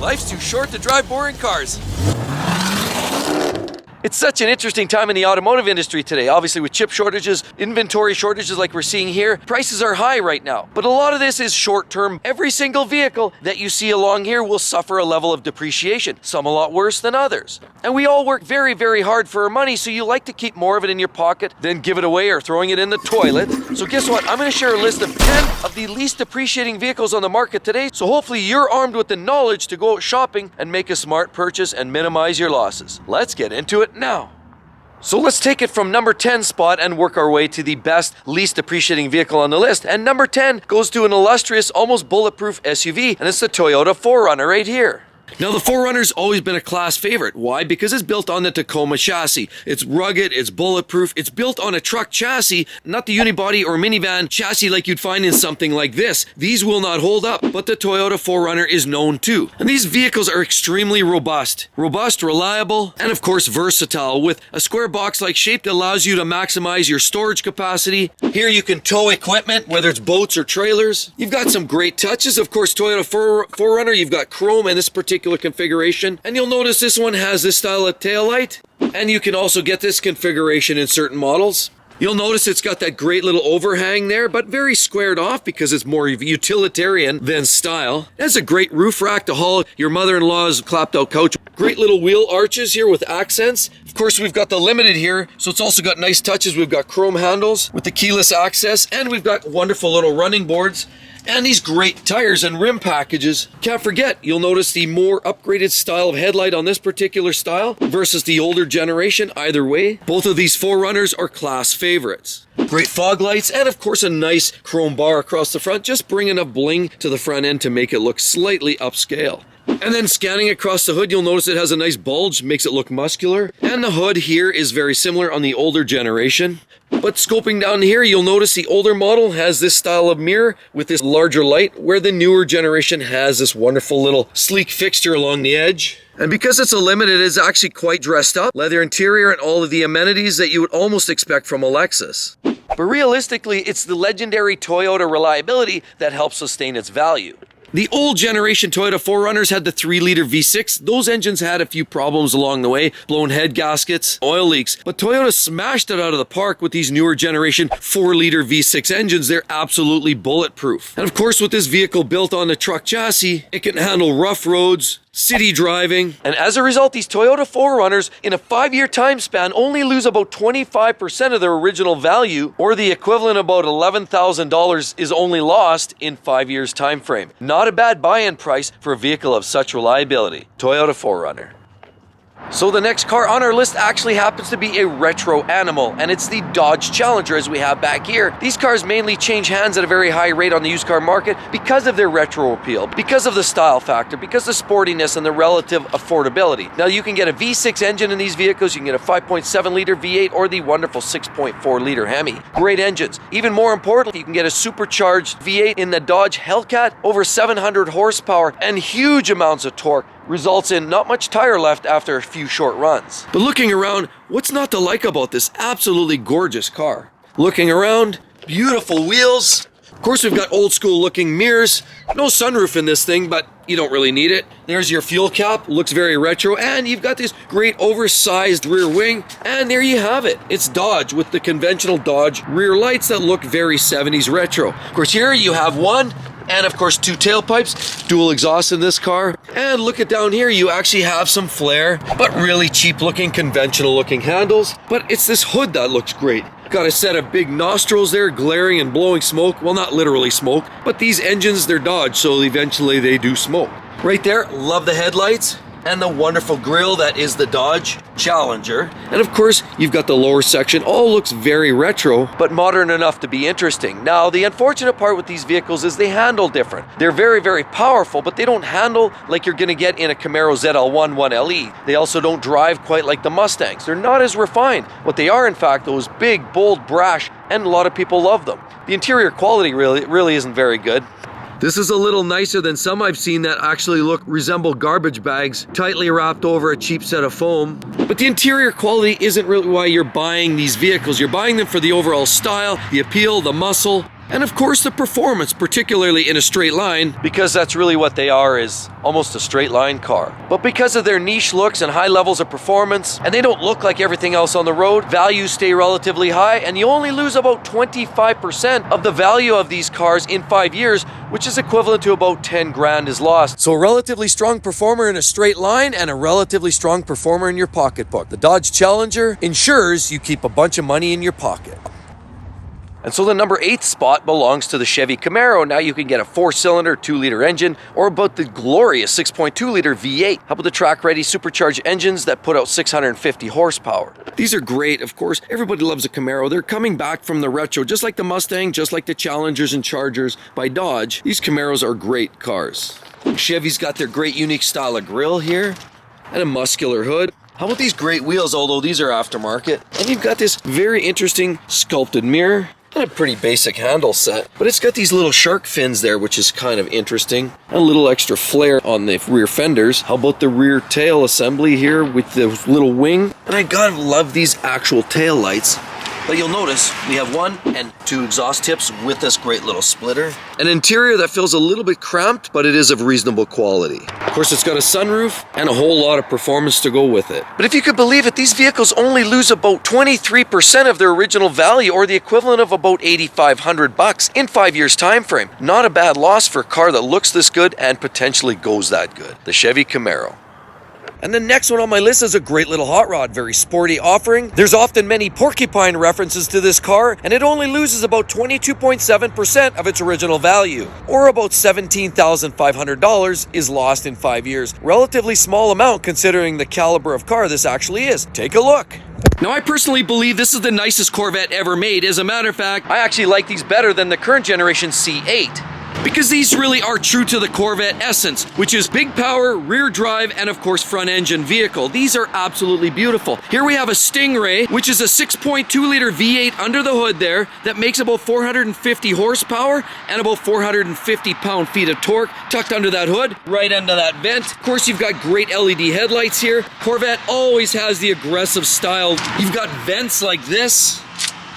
Life's too short to drive boring cars. It's such an interesting time in the automotive industry today. Obviously with chip shortages, inventory shortages like we're seeing here, prices are high right now. But a lot of this is short term. Every single vehicle that you see along here will suffer a level of depreciation, some a lot worse than others. And we all work very, very hard for our money, so you like to keep more of it in your pocket than give it away or throwing it in the toilet. So guess what? I'm going to share a list of 10 of the least depreciating vehicles on the market today. So hopefully you're armed with the knowledge to go out shopping and make a smart purchase and minimize your losses. Let's get into it now. So let's take it from number 10 spot and work our way to the best, least depreciating vehicle on the list. And number 10 goes to an illustrious, almost bulletproof SUV, and it's the Toyota 4Runner right here. Now the 4Runner's always been a class favorite. Why? Because it's built on the Tacoma chassis. It's rugged, it's bulletproof, it's built on a truck chassis, not the unibody or minivan chassis like you'd find in something like this. These will not hold up, but the Toyota 4Runner is known too. And these vehicles are extremely robust. Robust, reliable, and of course versatile, with a square box-like shape that allows you to maximize your storage capacity. Here you can tow equipment, whether it's boats or trailers. You've got some great touches. Of course, Toyota 4Runner, you've got chrome in this particular configuration, and you'll notice this one has this style of taillight, and you can also get this configuration in certain models. You'll notice it's got that great little overhang there, but very squared off because it's more utilitarian than style. It has a great roof rack to haul your mother-in-law's clapped out couch. Great little wheel arches here with accents. Of course, we've got the Limited here, so it's also got nice touches. We've got chrome handles with the keyless access, and we've got wonderful little running boards. And these great tires and rim packages. Can't forget, you'll notice the more upgraded style of headlight on this particular style versus the older generation. Either way, both of these 4Runners are class favorites. Great fog lights, and of course a nice chrome bar across the front, just bringing a bling to the front end to make it look slightly upscale. And then scanning across the hood, you'll notice it has a nice bulge, makes it look muscular. And the hood here is very similar on the older generation. But scoping down here, you'll notice the older model has this style of mirror with this larger light, where the newer generation has this wonderful little sleek fixture along the edge. And because it's a Limited, it's actually quite dressed up. Leather interior and all of the amenities that you would almost expect from a Lexus. But realistically, it's the legendary Toyota reliability that helps sustain its value. The old generation Toyota 4Runners had the 3-liter V6. Those engines had a few problems along the way, blown head gaskets, oil leaks, but Toyota smashed it out of the park with these newer generation 4-liter V6 engines. They're absolutely bulletproof. And of course, with this vehicle built on a truck chassis, it can handle rough roads, city driving. And as a result, these Toyota 4Runners in a 5-year time span only lose about 25% of their original value, or the equivalent of about $11,000 is only lost in 5 years time frame. Not a bad buy-in price for a vehicle of such reliability. Toyota 4Runner. So the next car on our list actually happens to be a retro animal, and it's the Dodge Challenger as we have back here. These cars mainly change hands at a very high rate on the used car market because of their retro appeal, because of the style factor, because of the sportiness and the relative affordability. Now you can get a V6 engine in these vehicles, you can get a 5.7 liter V8 or the wonderful 6.4 liter Hemi. Great engines. Even more importantly, you can get a supercharged V8 in the Dodge Hellcat, over 700 horsepower and huge amounts of torque. Results in not much tire left after a few short runs. But looking around, what's not to like about this absolutely gorgeous car? Looking around, beautiful wheels. Of course, we've got old school looking mirrors. No sunroof in this thing, but you don't really need it. There's your fuel cap, looks very retro, and you've got this great oversized rear wing, and there you have it. It's Dodge with the conventional Dodge rear lights that look very 70s retro. Of course, here you have one, and of course 2 tailpipes, dual exhaust in this car. And look at down here, you actually have some flair, but really cheap looking, conventional looking handles. But it's this hood that looks great. Got a set of big nostrils there, glaring and blowing smoke. Well, not literally smoke, but these engines, they're Dodge, so eventually they do smoke. Right there, love the headlights and the wonderful grille that is the Dodge Challenger. And of course, you've got the lower section. All looks very retro, but modern enough to be interesting. Now, the unfortunate part with these vehicles is they handle different. They're very, very powerful, but they don't handle like you're gonna get in a Camaro ZL1 1LE. They also don't drive quite like the Mustangs. They're not as refined. What they are, in fact, though, is big, bold, brash, and a lot of people love them. The interior quality really isn't very good. This is a little nicer than some I've seen that actually resemble garbage bags, tightly wrapped over a cheap set of foam. But the interior quality isn't really why you're buying these vehicles. You're buying them for the overall style, the appeal, the muscle. And of course the performance, particularly in a straight line, because that's really what they are, is almost a straight line car. But because of their niche looks and high levels of performance, and they don't look like everything else on the road, values stay relatively high, and you only lose about 25% of the value of these cars in 5 years, which is equivalent to about 10 grand is lost. So a relatively strong performer in a straight line and a relatively strong performer in your pocketbook. The Dodge Challenger ensures you keep a bunch of money in your pocket. And so the number 8 spot belongs to the Chevy Camaro. Now you can get a 4-cylinder, 2-liter engine, or about the glorious 6.2-liter V8. How about the track-ready supercharged engines that put out 650 horsepower? These are great, of course. Everybody loves a Camaro. They're coming back from the retro, just like the Mustang, just like the Challengers and Chargers by Dodge. These Camaros are great cars. Chevy's got their great unique style of grille here and a muscular hood. How about these great wheels, although these are aftermarket? And you've got this very interesting sculpted mirror. And a pretty basic handle set, but it's got these little shark fins there, which is kind of interesting. A little extra flare on the rear fenders. How about the rear tail assembly here with the little wing? And I gotta love these actual tail lights. But you'll notice we have 1 and 2 exhaust tips with this great little splitter. An interior that feels a little bit cramped, but it is of reasonable quality. Of course, it's got a sunroof and a whole lot of performance to go with it. But if you could believe it, these vehicles only lose about 23% of their original value, or the equivalent of about $8,500 in 5 years time frame. Not a bad loss for a car that looks this good and potentially goes that good. The Chevy Camaro. And the next one on my list is a great little hot rod, very sporty offering. There's often many porcupine references to this car, and it only loses about 22.7% of its original value, or about $17,500 is lost in 5 years. Relatively small amount considering the caliber of car this actually is. Take a look. Now, I personally believe this is the nicest Corvette ever made. As a matter of fact, I actually like these better than the current generation C8. Because these really are true to the Corvette essence, which is big power, rear drive, and of course front engine vehicle. These are absolutely beautiful. Here we have a Stingray, which is a 6.2-liter V8 under the hood there that makes about 450 horsepower and about 450 pound-feet of torque tucked under that hood, right under that vent. Of course, you've got great LED headlights here. Corvette always has the aggressive style. You've got vents like this.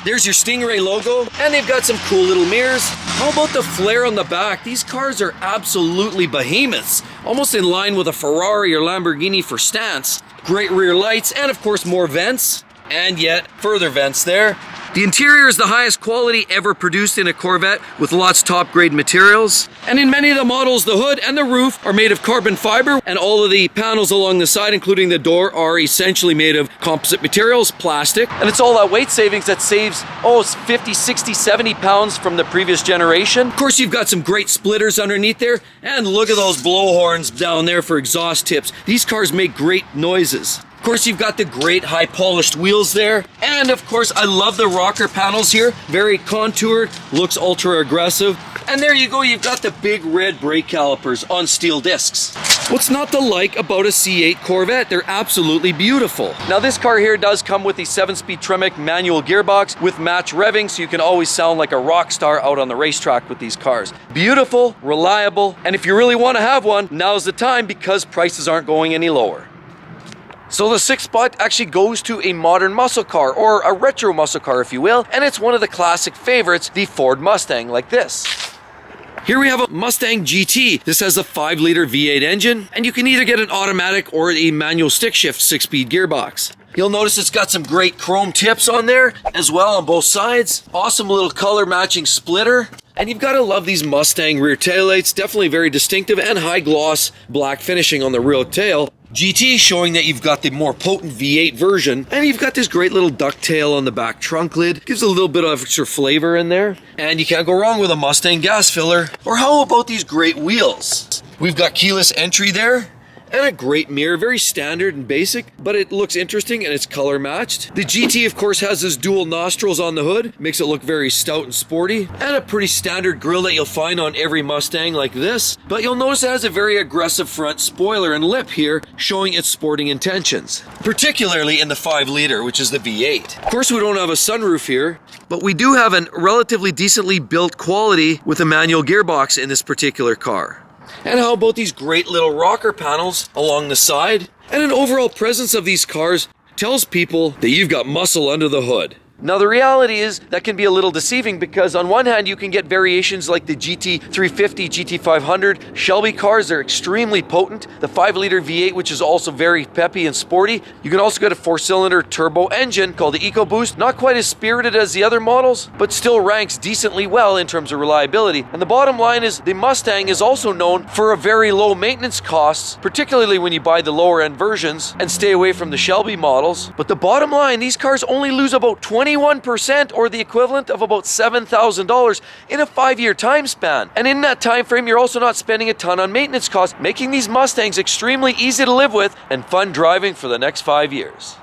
There's your Stingray logo, and they've got some cool little mirrors. How about the flare on the back? These cars are absolutely behemoths, almost in line with a Ferrari or Lamborghini for stance. Great rear lights, and of course more vents, and yet further vents there. The interior is the highest quality ever produced in a Corvette, with lots of top grade materials. And in many of the models, the hood and the roof are made of carbon fiber, and all of the panels along the side, including the door, are essentially made of composite materials, plastic. And it's all that weight savings that saves, it's 50, 60, 70 pounds from the previous generation. Of course, you've got some great splitters underneath there, and look at those blowhorns down there for exhaust tips. These cars make great noises. Of course, you've got the great high polished wheels there. And of course, I love the rocker panels here. Very contoured, looks ultra aggressive. And there you go, you've got the big red brake calipers on steel discs. What's not to like about a C8 Corvette? They're absolutely beautiful. Now this car here does come with the 7-speed Tremec manual gearbox with match revving, so you can always sound like a rock star out on the racetrack with these cars. Beautiful, reliable, and if you really want to have one, now's the time because prices aren't going any lower. So the 6th spot actually goes to a modern muscle car, or a retro muscle car if you will, and it's one of the classic favorites, the Ford Mustang, like this. Here we have a Mustang GT. This has a 5-liter V8 engine, and you can either get an automatic or a manual stick shift 6-speed gearbox. You'll notice it's got some great chrome tips on there as well on both sides. Awesome little color matching splitter. And you've got to love these Mustang rear taillights, definitely very distinctive, and high gloss black finishing on the rear tail. GT showing that you've got the more potent V8 version, and you've got this great little ducktail on the back trunk lid. Gives a little bit of extra flavor in there. And you can't go wrong with a Mustang gas filler. Or how about these great wheels? We've got keyless entry there. And a great mirror, very standard and basic, but it looks interesting and it's color matched. The GT, of course, has those dual nostrils on the hood, makes it look very stout and sporty, and a pretty standard grille that you'll find on every Mustang like this. But you'll notice it has a very aggressive front spoiler and lip here, showing its sporting intentions, particularly in the 5-liter, which is the V8. Of course, we don't have a sunroof here, but we do have a relatively decently built quality with a manual gearbox in this particular car. And how about these great little rocker panels along the side? And an overall presence of these cars tells people that you've got muscle under the hood. Now the reality is that can be a little deceiving because on one hand you can get variations like the GT350, GT500 Shelby cars. They're extremely potent. The 5-liter V8, which is also very peppy and sporty. You can also get a 4-cylinder turbo engine called the EcoBoost. Not quite as spirited as the other models, but still ranks decently well in terms of reliability. And the bottom line is the Mustang is also known for a very low maintenance costs, particularly when you buy the lower end versions and stay away from the Shelby models. But the bottom line, these cars only lose about 21% or the equivalent of about $7,000 in a 5-year time span. And in that time frame, you're also not spending a ton on maintenance costs, making these Mustangs extremely easy to live with and fun driving for the next 5 years.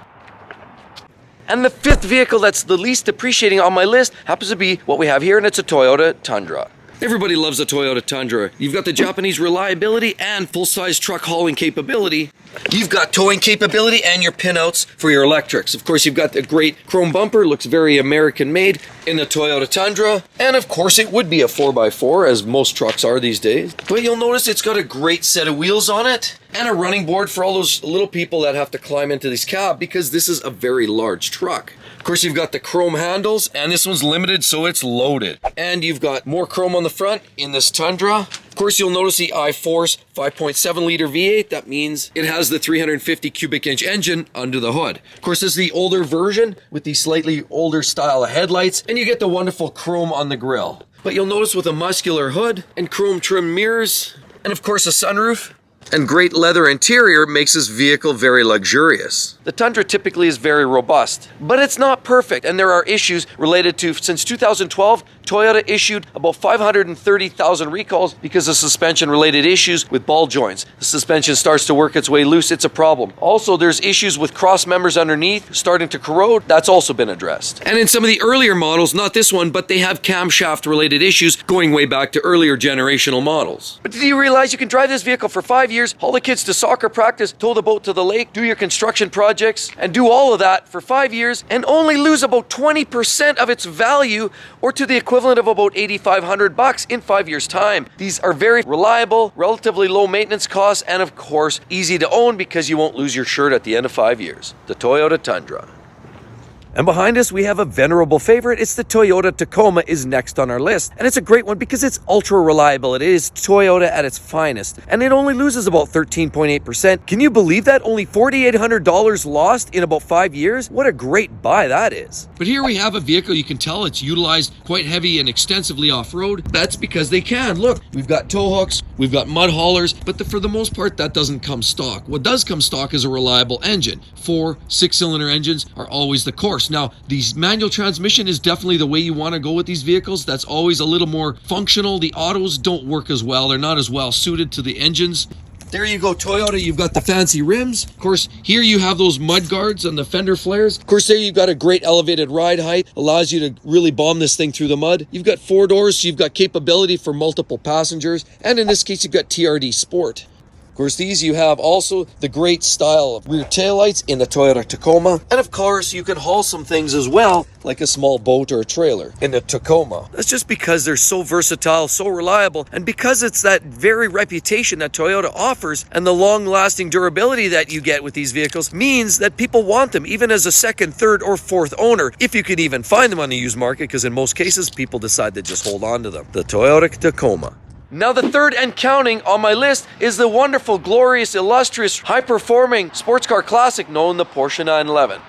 And the fifth vehicle that's the least depreciating on my list happens to be what we have here, and it's a Toyota Tundra. Everybody loves a Toyota Tundra. You've got the Japanese reliability and full-size truck hauling capability. You've got towing capability and your pinouts for your electrics. Of course, you've got the great chrome bumper, looks very American-made in the Toyota Tundra. And of course, it would be a 4x4, as most trucks are these days. But you'll notice it's got a great set of wheels on it and a running board for all those little people that have to climb into this cab because this is a very large truck. Of course, you've got the chrome handles, and this one's limited, so it's loaded. And you've got more chrome on the front in this Tundra. Of course, you'll notice the iForce 5.7-liter V8. That means it has the 350 cubic inch engine under the hood. Of course, this is the older version with the slightly older style of headlights, and you get the wonderful chrome on the grille. But you'll notice with a muscular hood and chrome trim mirrors, and of course a sunroof, and great leather interior makes this vehicle very luxurious. The Tundra typically is very robust, but it's not perfect, and there are issues related to, since 2012, Toyota issued about 530,000 recalls because of suspension-related issues with ball joints. The suspension starts to work its way loose, it's a problem. Also, there's issues with cross members underneath starting to corrode. That's also been addressed. And in some of the earlier models, not this one, but they have camshaft-related issues going way back to earlier generational models. But did you realize you can drive this vehicle for 5 years, haul the kids to soccer practice, tow the boat to the lake, do your construction projects, and do all of that for 5 years and only lose about 20% of its value, or to the equivalent of about $8,500 in 5 years' time. These are very reliable, relatively low maintenance costs, and of course, easy to own because you won't lose your shirt at the end of 5 years. The Toyota Tundra. And behind us, we have a venerable favorite. It's the Toyota Tacoma is next on our list. And it's a great one because it's ultra reliable. It is Toyota at its finest. And it only loses about 13.8%. Can you believe that? Only $4,800 lost in about 5 years? What a great buy that is. But here we have a vehicle you can tell it's utilized quite heavy and extensively off-road. That's because they can. Look, we've got tow hooks, we've got mud haulers, but for the most part, that doesn't come stock. What does come stock is a reliable engine. 4 6-cylinder engines are always the course. Now, the manual transmission is definitely the way you want to go with these vehicles. That's always a little more functional. The autos don't work as well. They're not as well suited to the engines. There you go, Toyota. You've got the fancy rims. Of course, here you have those mud guards and the fender flares. Of course, there you've got a great elevated ride height. Allows you to really bomb this thing through the mud. You've got 4 doors, so you've got capability for multiple passengers. And in this case, you've got TRD Sport. Of course, these you have also the great style of rear taillights in the Toyota Tacoma. And of course, you can haul some things as well, like a small boat or a trailer in the Tacoma. That's just because they're so versatile, so reliable, and because it's that very reputation that Toyota offers and the long-lasting durability that you get with these vehicles means that people want them, even as a second, third, or fourth owner, if you can even find them on the used market, because in most cases, people decide to just hold on to them. The Toyota Tacoma. Now the third and counting on my list is the wonderful, glorious, illustrious, high-performing sports car classic known the Porsche 911.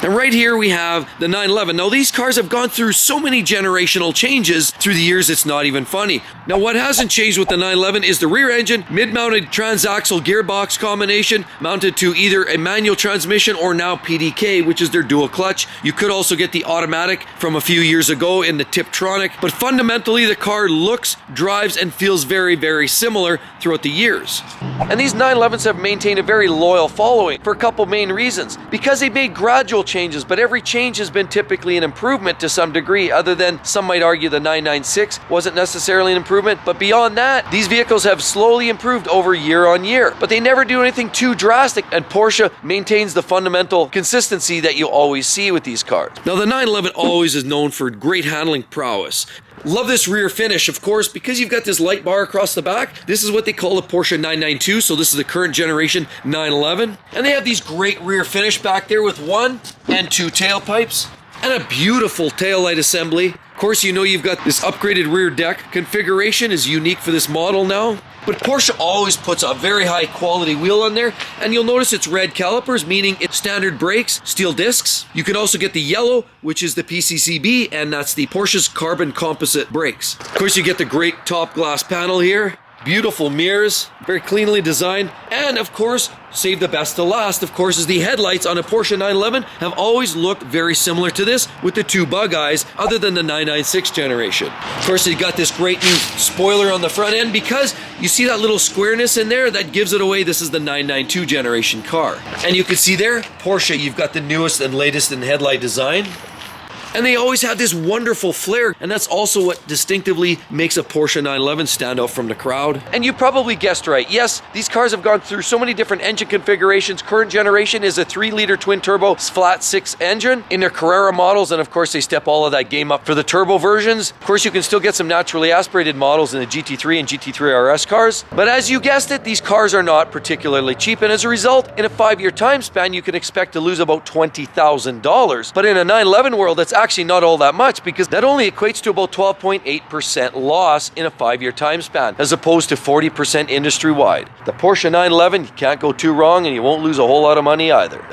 And right here we have the 911. Now these cars have gone through so many generational changes through the years it's not even funny. Now what hasn't changed with the 911 is the rear engine, mid-mounted transaxle gearbox combination mounted to either a manual transmission or now PDK, which is their dual clutch. You could also get the automatic from a few years ago in the Tiptronic, but fundamentally the car looks, drives, and feels very, very similar throughout the years. And these 911s have maintained a very loyal following for a couple main reasons. Because they made gradual changes, but every change has been typically an improvement to some degree, other than some might argue the 996 wasn't necessarily an improvement. But beyond that, these vehicles have slowly improved over year on year, but they never do anything too drastic, and Porsche maintains the fundamental consistency that you always see with these cars. Now the 911 always is known for great handling prowess. Love this rear finish, of course, because you've got this light bar across the back. This is what they call the Porsche 992, so this is the current generation 911. And they have these great rear finish back there with 1 and 2 tailpipes. and a beautiful taillight assembly. Of course, you know you've got this upgraded rear deck. Configuration is unique for this model now. But Porsche always puts a very high quality wheel on there, and you'll notice it's red calipers, meaning it's standard brakes, steel discs. You can also get the yellow, which is the PCCB, and that's the Porsche's carbon composite brakes. Of course, you get the great top glass panel here. Beautiful mirrors, very cleanly designed, and of course, save the best to last, of course, is the headlights on a Porsche 911 have always looked very similar to this with the two bug eyes, other than the 996 generation. Of course, you got this great new spoiler on the front end because you see that little squareness in there that gives it away. This is the 992 generation car. And you can see there, Porsche, you've got the newest and latest in headlight design. And they always have this wonderful flare, and that's also what distinctively makes a Porsche 911 stand out from the crowd. And you probably guessed right. Yes, these cars have gone through so many different engine configurations. Current generation is a 3-liter twin-turbo flat 6 engine in their Carrera models, and of course they step all of that game up for the turbo versions. Of course, you can still get some naturally aspirated models in the GT3 and GT3 RS cars. But as you guessed it, these cars are not particularly cheap, and as a result, in a 5-year time span, you can expect to lose about $20,000. But in a 911 world, that's actually not all that much, because that only equates to about 12.8% loss in a 5-year time span, as opposed to 40% industry-wide. The Porsche 911, you can't go too wrong, and you won't lose a whole lot of money either.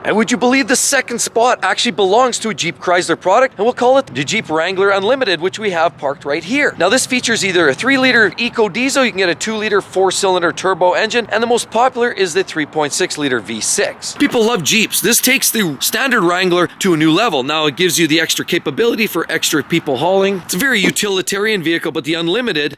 And would you believe the second spot actually belongs to a Jeep Chrysler product, and we'll call it the Jeep Wrangler Unlimited, which we have parked right here. Now this features either a 3-liter Eco Diesel, you can get a 2-liter 4-cylinder turbo engine, and the most popular is the 3.6-liter V6. People love Jeeps. This takes the standard Wrangler to a new level. Now it gives you the extra capability for extra people hauling. It's a very utilitarian vehicle, but the Unlimited,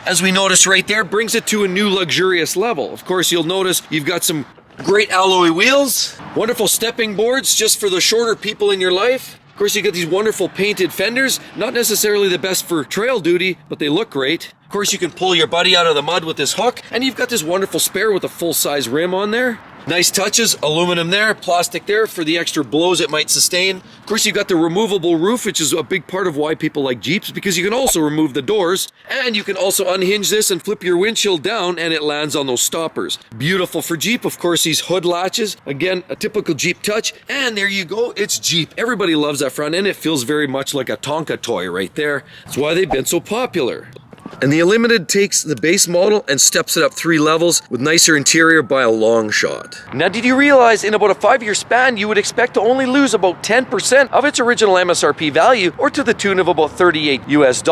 as we notice right there, brings it to a new luxurious level. Of course, you'll notice you've got some great alloy wheels, wonderful stepping boards just for the shorter people in your life. Of course, you get these wonderful painted fenders, not necessarily the best for trail duty, but they look great. Of course, you can pull your buddy out of the mud with this hook, and you've got this wonderful spare with a full-size rim on there. Nice touches, aluminum there, plastic there for the extra blows it might sustain. Of course, you've got the removable roof, which is a big part of why people like Jeeps, because you can also remove the doors, and you can also unhinge this and flip your windshield down, and it lands on those stoppers. Beautiful for Jeep. Of course, these hood latches, again, a typical Jeep touch, and there you go, it's Jeep. Everybody loves that front end. It feels very much like a Tonka toy right there. That's why they've been so popular. And the Unlimited takes the base model and steps it up 3 levels with nicer interior by a long shot. Now, did you realize in about a 5-year span, you would expect to only lose about 10% of its original MSRP value, or to the tune of about $38 US?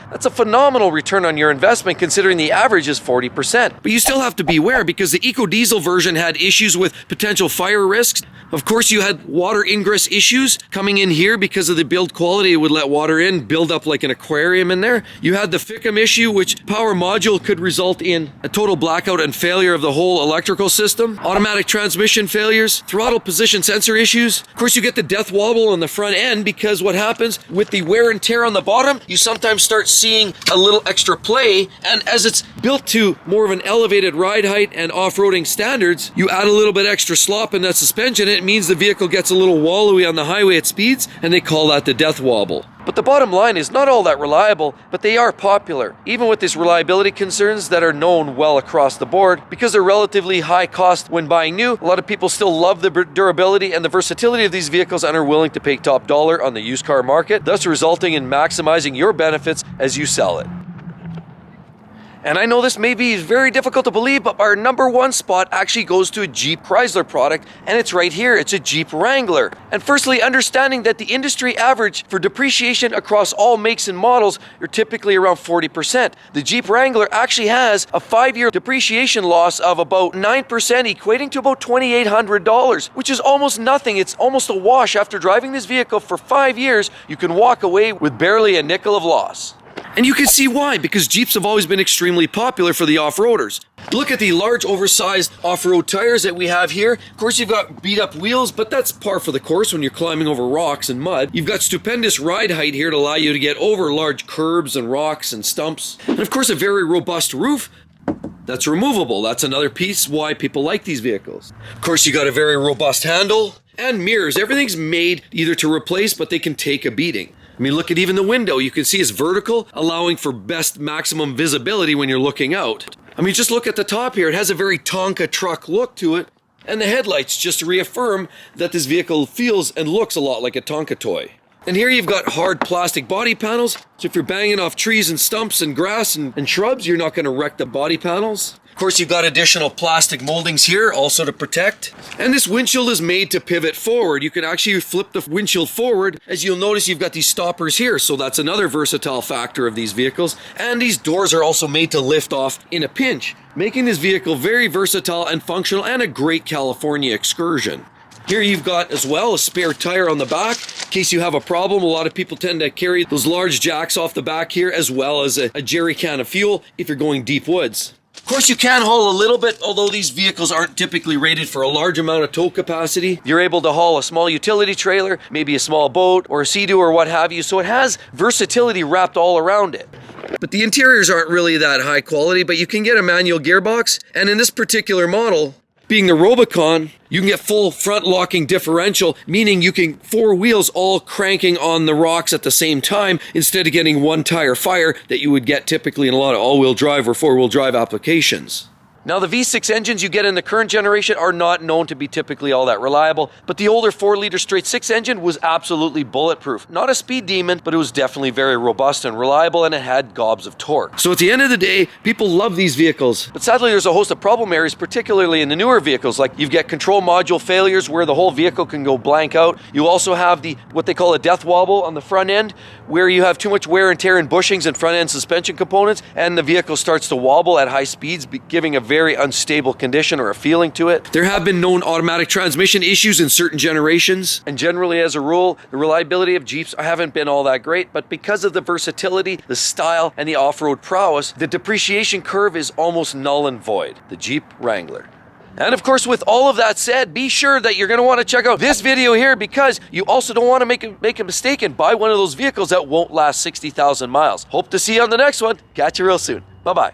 That's a phenomenal return on your investment, considering the average is 40%. But you still have to beware, because the Eco Diesel version had issues with potential fire risks. Of course, you had water ingress issues coming in here because of the build quality. It would let water in, build up like an aquarium in there. You had the FICM issue, which power module could result in a total blackout and failure of the whole electrical system. Automatic transmission failures, throttle position sensor issues. Of course, you get the death wobble on the front end, because what happens with the wear and tear on the bottom, you sometimes start seeing a little extra play, and as it's built to more of an elevated ride height and off-roading standards, you add a little bit extra slop in that suspension. It means the vehicle gets a little wallowy on the highway at speeds, and they call that the death wobble. But the bottom line is not all that reliable, but they are popular, even with these reliability concerns that are known well across the board. Because they're relatively high cost when buying new, a lot of people still love the durability and the versatility of these vehicles and are willing to pay top dollar on the used car market, thus resulting in maximizing your benefits as you sell it. And I know this may be very difficult to believe, but our #1 spot actually goes to a Jeep Chrysler product, and it's right here. It's a Jeep Wrangler. And firstly, understanding that the industry average for depreciation across all makes and models are typically around 40%. The Jeep Wrangler actually has a 5-year depreciation loss of about 9%, equating to about $2,800, which is almost nothing. It's almost a wash. After driving this vehicle for 5 years, you can walk away with barely a nickel of loss. And you can see why, because Jeeps have always been extremely popular for the off-roaders. Look at the large oversized off-road tires that we have here. Of course, you've got beat up wheels, but that's par for the course when you're climbing over rocks and mud. You've got stupendous ride height here to allow you to get over large curbs and rocks and stumps. And of course, a very robust roof that's removable. That's another piece why people like these vehicles. Of course, you got a very robust handle and mirrors. Everything's made either to replace, but they can take a beating. I mean, look at even the window. You can see it's vertical, allowing for best maximum visibility when you're looking out. I mean, just look at the top here. It has a very Tonka truck look to it. and the headlights, just to reaffirm that this vehicle feels and looks a lot like a Tonka toy. And here you've got hard plastic body panels, so if you're banging off trees and stumps and grass and shrubs, you're not going to wreck the body panels. Of course, you've got additional plastic moldings here also to protect. And this windshield is made to pivot forward. You can actually flip the windshield forward. As you'll notice, you've got these stoppers here, so that's another versatile factor of these vehicles. And these doors are also made to lift off in a pinch, making this vehicle very versatile and functional and a great California excursion. Here you've got as well a spare tire on the back in case you have a problem. A lot of people tend to carry those large jacks off the back here, as well as a jerry can of fuel if you're going deep woods. Of course, you can haul a little bit, although these vehicles aren't typically rated for a large amount of tow capacity. You're able to haul a small utility trailer, maybe a small boat or a Sea-Doo or what have you, so it has versatility wrapped all around it. But the interiors aren't really that high quality, but you can get a manual gearbox, and in this particular model, being the Rubicon, you can get full front locking differential, meaning you can 4 wheels all cranking on the rocks at the same time instead of getting one tire fire that you would get typically in a lot of all-wheel drive or 4-wheel drive applications. Now, the V6 engines you get in the current generation are not known to be typically all that reliable, but the older 4-liter straight-six engine was absolutely bulletproof. Not a speed demon, but it was definitely very robust and reliable, and it had gobs of torque. So at the end of the day, people love these vehicles. But sadly, there's a host of problem areas, particularly in the newer vehicles, like you've got control module failures where the whole vehicle can go blank out. You also have what they call a death wobble on the front end, where you have too much wear and tear in bushings and front-end suspension components, and the vehicle starts to wobble at high speeds, giving a very unstable condition or a feeling to it. There have been known automatic transmission issues in certain generations, and generally as a rule, the reliability of Jeeps haven't been all that great, but because of the versatility, the style, and the off-road prowess, the depreciation curve is almost null and void. The Jeep Wrangler. And of course, with all of that said, be sure that you're going to want to check out this video here, because you also don't want to make a mistake and buy one of those vehicles that won't last 60,000 miles. Hope to see you on the next one. Catch you real soon. Bye-bye.